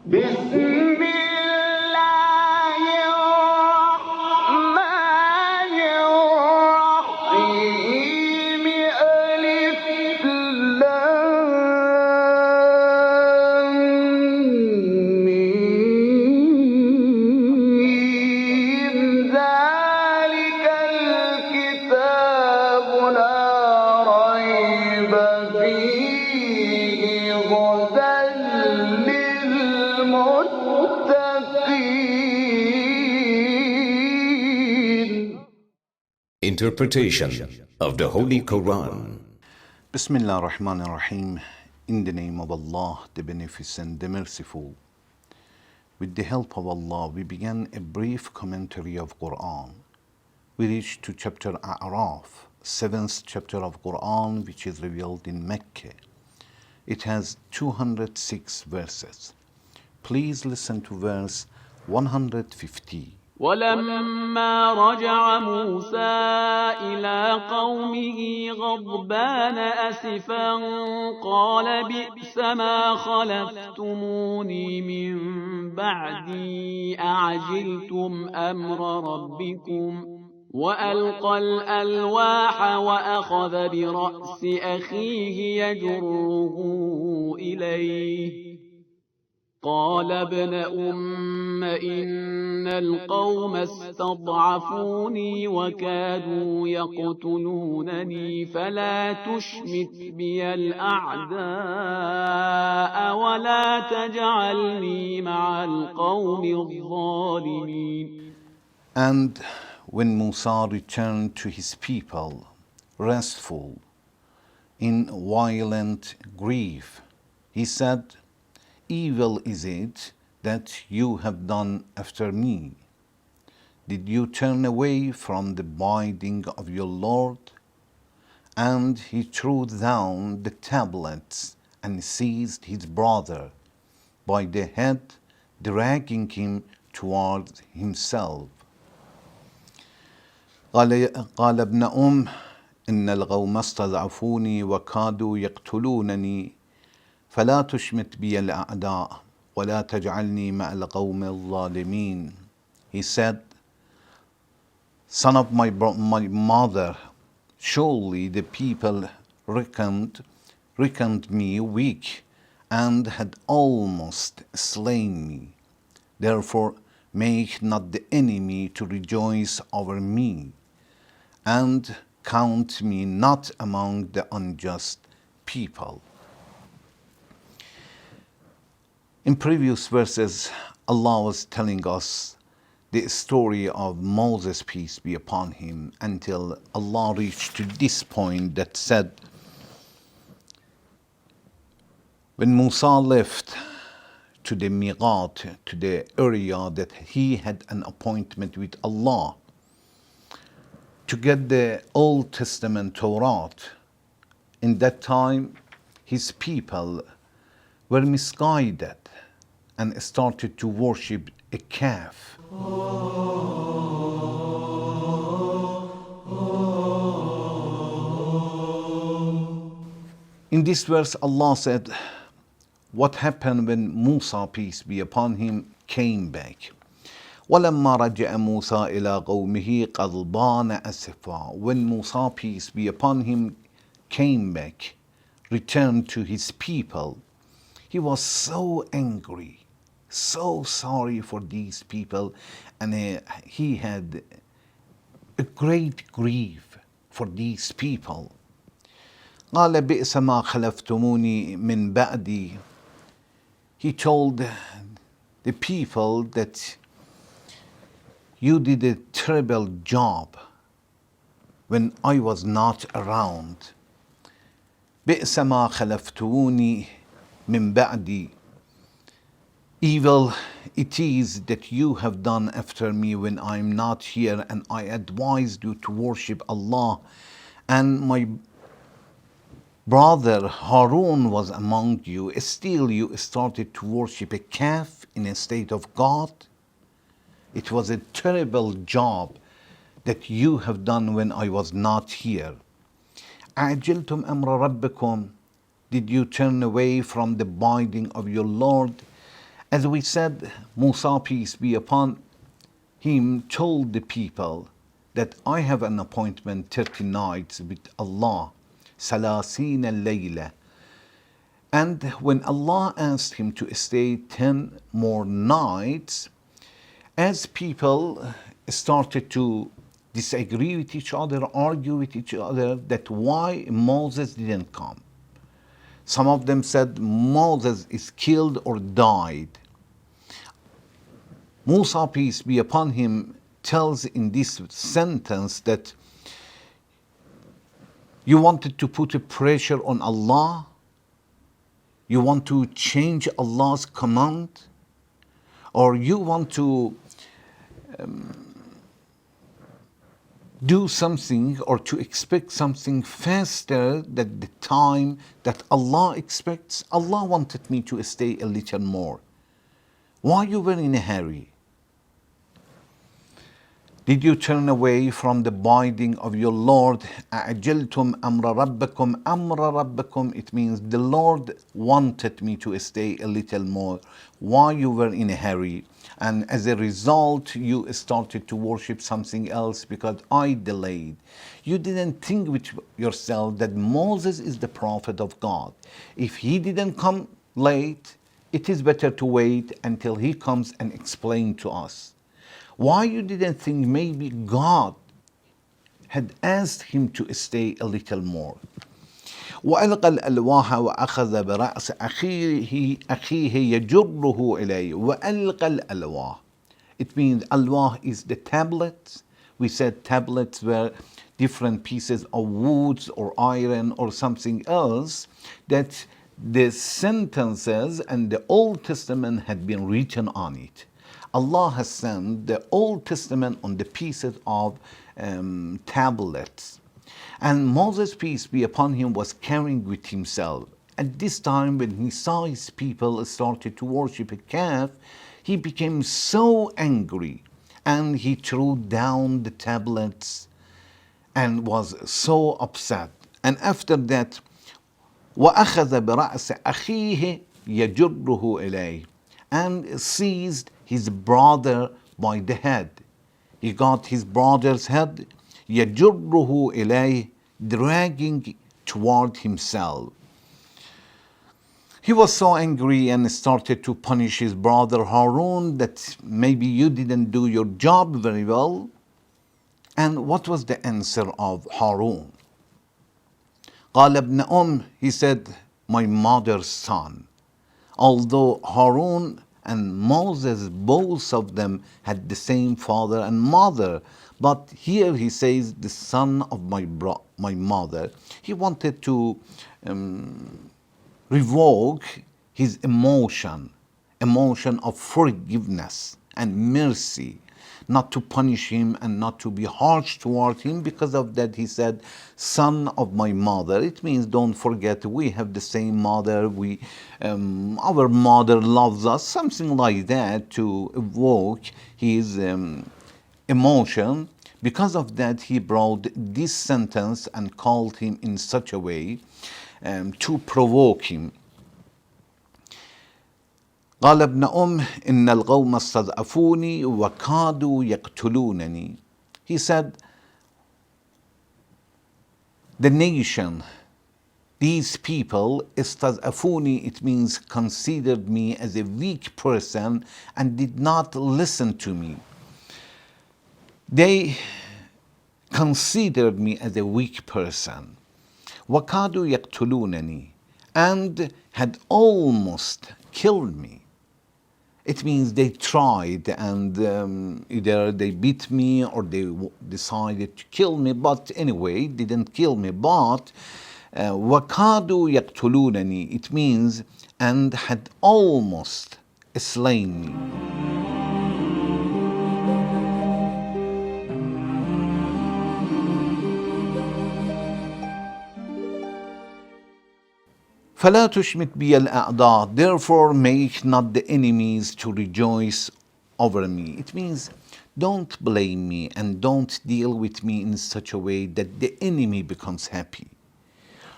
بسم الله الرحمن الرحيم ألف لام ميم ذلك الكتاب لا ريب فيه هدى للمتقين. Interpretation of the Holy Quran. Bismillah ar-Rahman ar-Rahim. In the name of Allah, the Beneficent, the Merciful. With the help of Allah, we began a brief commentary of Quran. We reached to chapter Al-Araf, 7th chapter of Quran, which is revealed in Mecca. It has 206 verses. Please listen to verse 150. ولما رجع موسى إلى قومه غضبان أسفا قال بئس ما خلفتموني من بعدي أعجلتم أمر ربكم وألقى الألواح وأخذ برأس أخيه يجره إليه قال ابن أم إن القوم استضعفوني وكادوا يقتلونني فلا تشمت بي الأعداء ولا تجعلني مع القوم الظالمين. And when Musa returned to his people, restful, in violent grief, he said, "Evil is it that you have done after me. Did you turn away from the binding of your Lord?" And he threw down the tablets and seized his brother by the head, dragging him towards himself. قال ابن إن القوم استضعفوني وكادوا يقتلونني فلا تشمت بي الأعداء ولا تجعلني مع القوم الظالمين. He said, "Son of my mother, surely the people reckoned me weak and had almost slain me. Therefore make not the enemy to rejoice over me, and count me not among the unjust people." In previous verses, Allah was telling us the story of Moses, peace be upon him, until Allah reached to this point that said, when Musa left to the miqat, to the area that he had an appointment with Allah to get the Old Testament Torah, in that time his people were misguided and started to worship a calf. In this verse, Allah said, what happened when Musa, peace be upon him, came back. وَلَمَّا رَجَعَ مُوسَى إِلَىٰ قَوْمِهِ غَضْبَانَ أَسِفًا. When Musa, peace be upon him, came back, returned to his people, he was so angry, so sorry for these people, and he had a great grief for these people. قال بئس ما خلفتموني من بعدي. He told the people that you did a terrible job when I was not around. بئس ما خلفتموني من بعدي. Evil it is that you have done after me when I am not here, and I advised you to worship Allah, and my brother Harun was among you. Still you started to worship a calf in a state of God. It was a terrible job that you have done when I was not here. أَعْجِلْتُمْ أَمْرَ رَبِّكُمْ. Did you turn away from the binding of your Lord As we said, Musa, peace be upon him, told the people that I have an appointment 30 nights with Allah, Salasin al-Layla. And when Allah asked him to stay 10 more nights, as people started to disagree with each other, argue with each other, that why Moses didn't come. Some of them said Moses is killed or died. Musa, peace be upon him, tells in this sentence that you wanted to put a pressure on Allah, you want to change Allah's command, or you want to do something or to expect something faster than the time that Allah expects. Allah wanted me to stay a little more. Why you were in a hurry? Did you turn away from the binding of your Lord? أَعْجَلْتُمْ أَمْرَ رَبَّكُمْ أَمْرَ رَبَّكُمْ. It means the Lord wanted me to stay a little more. Why you were in a hurry? And as a result, you started to worship something else because I delayed. You didn't think with yourself that Moses is the prophet of God. If he didn't come late, it is better to wait until he comes and explain to us. Why you didn't think maybe God had asked him to stay a little more? وألقى الألواح وأخذ برأس أخيه يجره إليه وألقى الألواح. It means alwah is the tablets. We said tablets were different pieces of woods or iron or something else that the sentences and the Old Testament had been written on it. Allah has sent the Old Testament on the pieces of tablets. And Moses, peace be upon him, was carrying with himself. At this time, when he saw his people started to worship a calf, he became so angry and he threw down the tablets and was so upset. And after that, وَأَخَذَ بِرَأْسِ أَخِيهِ يَجُرُّهُ إِلَيْهِ, and seized his brother by the head. He got his brother's head, يَجُرُّهُ إِلَيْهِ, dragging toward himself. He was so angry and started to punish his brother Harun that maybe you didn't do your job very well. And what was the answer of Harun? قال ابن he said, my mother's son. Although Harun and Moses, both of them had the same father and mother, but here he says the son of my mother. He wanted to revoke his emotion of forgiveness and mercy, not to punish him and not to be harsh toward him. Because of that, he said, son of my mother. It means, don't forget, we have the same mother. Our mother loves us, something like that, to evoke his emotion. Because of that, he brought this sentence and called him in such a way to provoke him. قال ابن إن القوم استضعفوني وكادوا يقتلونني. He said, the nation, these people, استضعفوني, it means considered me as a weak person and did not listen to me. They considered me as a weak person. وكادوا يقتلونني, and had almost killed me. It means they tried, and either they beat me or they decided to kill me, but anyway, didn't kill me. But وَكَادُوا يَقْتُلُونَنِي, it means, and had almost slain me. فَلَا تُشْمِتْ بِيَ الْأَعْدَاءَ, therefore make not the enemies to rejoice over me. It means, don't blame me and don't deal with me in such a way that the enemy becomes happy.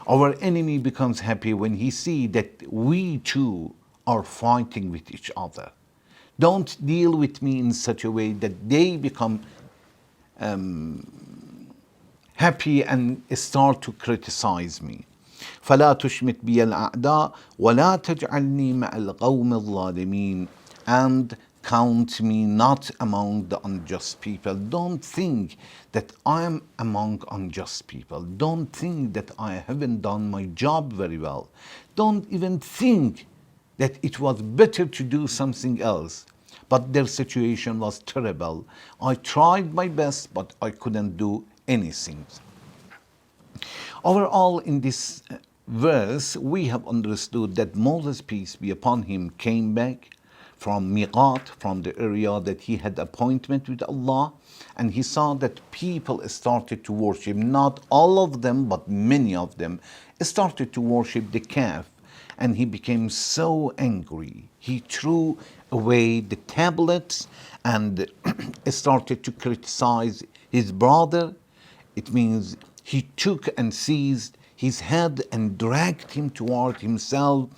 Our enemy becomes happy when he sees that we too are fighting with each other. Don't deal with me in such a way that they become happy and start to criticize me. فلا تشمت بي الأعداء ولا تجعلني مع القوم الظالمين, and count me not among the unjust people. Don't think that I am among unjust people. Don't think that I haven't done my job very well. Don't even think that it was better to do something else. But their situation was terrible. I tried my best, but I couldn't do anything. Overall, in this verse, we have understood that Moses, peace be upon him, came back from Miqat, from the area that he had appointment with Allah, and he saw that people started to worship, not all of them, but many of them started to worship the calf, and he became so angry. He threw away the tablets and started to criticize his brother. It means he took and seized his head and dragged him toward himself,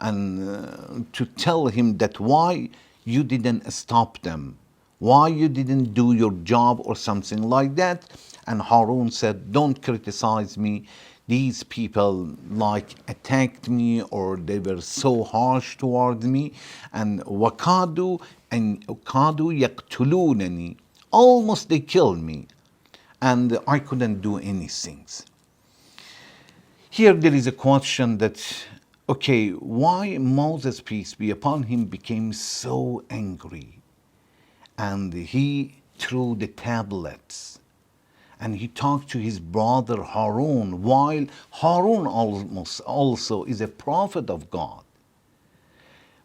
and to tell him that why you didn't stop them, why you didn't do your job or something like that. And Harun said, don't criticize me. These people like attacked me, or they were so harsh toward me. And wakadu yaqtulunani, almost they killed me, and I couldn't do anything. Here there is a question that, okay, why Moses, peace be upon him, became so angry, and he threw the tablets, and he talked to his brother Harun, while Harun also is a prophet of God.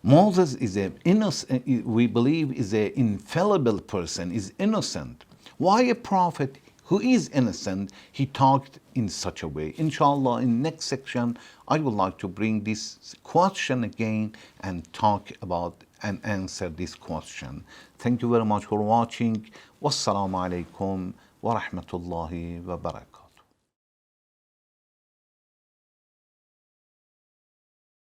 Moses is an innocent, we believe, is an infallible person, is innocent. Why a prophet who is innocent, he talked in such a way? Inshallah, in next section, I would like to bring this question again and talk about and answer this question. Thank you very much for watching. Wassalamu alaikum wa rahmatullahi wa barakatuh.